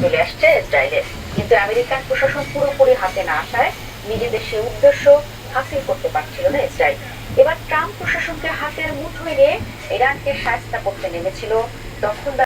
চলে আসছে ইসরায়েলের। কিন্তু আমেরিকান প্রশাসন পুরোপুরি হাতে না আসায় নিজেদের সে উদ্দেশ্য হাসিল করতে পারছিল না ইসরায়েল। এবার ট্রাম্প প্রশাসনকে হাতের মুঠোয় নিয়ে ইরানকে শায়েস্তা করতে নেমেছিল দখলদার